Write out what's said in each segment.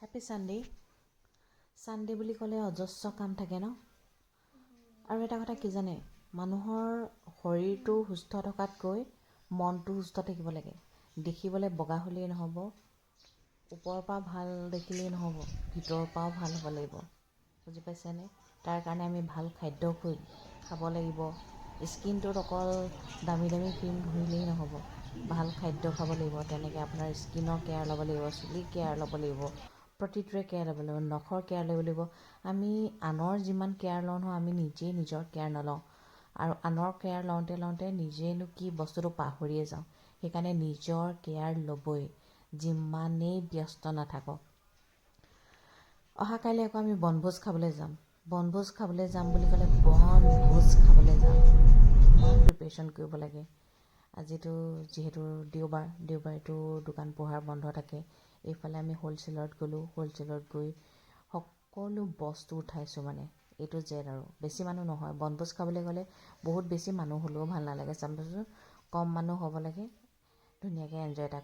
Happy Sunday'. Sunday' বুলি ক'লে অজস্ৰ কাম থাকে ন। আৰু এটা কথা কি জানে, মানুহৰ শৰীৰটো সুস্থ থকাতকৈ মনটো সুস্থ থাকিব লাগে। দেখিবলৈ বগা হ'লেই নহ'ব, ওপৰৰ পৰা ভাল দেখিলেই নহ'ব, ভিতৰৰ পৰাও ভাল হ'ব লাগিব। বুজি পাইছেনে? তাৰ কাৰণে আমি ভাল খাদ্য খাব লাগিব। স্কিনটোত অকল দামী দামী ক্ৰীম ঘঁহিলেই নহ'ব, ভাল খাদ্য খাব লাগিব। তেনেকৈ আপোনাৰ স্কিনৰ কেয়াৰ ল'ব লাগিব, চুলিৰ কেয়াৰ ল'ব লাগিব, প্ৰতিটোৰে কেয়াৰ ল'ব লাগিব, নখৰ কেয়াৰ ল'ব লাগিব। আমি আনৰ যিমান কেয়াৰ লওঁ নহয়, আমি নিজেই নিজৰ কেয়াৰ নলওঁ। আৰু আনৰ কেয়াৰ লওঁতে লওঁতে নিজেনো কি বস্তুটো পাহৰিয়ে যাওঁ। সেইকাৰণে নিজৰ কেয়াৰ ল'বই, যিমানেই ব্যস্ত নাথাকক। অহাকাইলৈ আকৌ আমি বনভোজ খাবলৈ যাম। বনভোজ খাবলৈ যাম বুলি ক'লে বনভোজ খাবলৈ যাম, ইমান প্ৰিপেৰেশ্যন কৰিব লাগে। আজিতো যিহেতু দেওবাৰটো দোকান পোহাৰ বন্ধ থাকে। এইফালে আমি হ'লচেলত গ'লোঁ, হ'লচেলত গৈ সকলো বস্তু উঠাইছোঁ, মানে এইটো জেড আৰু বেছি মানুহ নহয়। বনভোজ খাবলৈ গ'লে বহুত বেছি মানুহ হ'লেও ভাল নালাগে, চাবচোন। কম মানুহ হ'ব লাগে, ধুনীয়াকৈ এনজয় এটা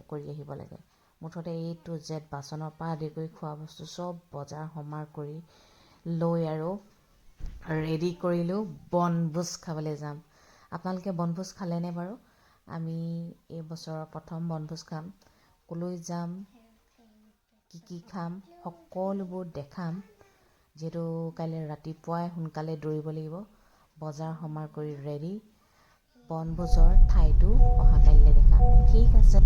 কৰি আহিব লাগে। মুঠতে এইটো জেড বাচনৰ পৰা আদি কৰি খোৱা বস্তু চব বজাৰ সমাৰ কৰি লৈ আৰু ৰেডি কৰিলোঁ, বনভোজ খাবলৈ যাম। আপোনালোকে বনভোজ খালেনে বাৰু? আমি এই বছৰৰ প্ৰথম বনভোজ খাম। ক'লৈ যাম, কি খাম, সকলোবোৰ দেখাম। যিহেতু কাইলৈ ৰাতিপুৱাই সোনকালে দৌৰিব লাগিব। বজাৰ সমাৰ কৰি ৰেডি, বনভোজৰ ঠাইটো অহাকাইলৈ দেখাম। ঠিক আছে।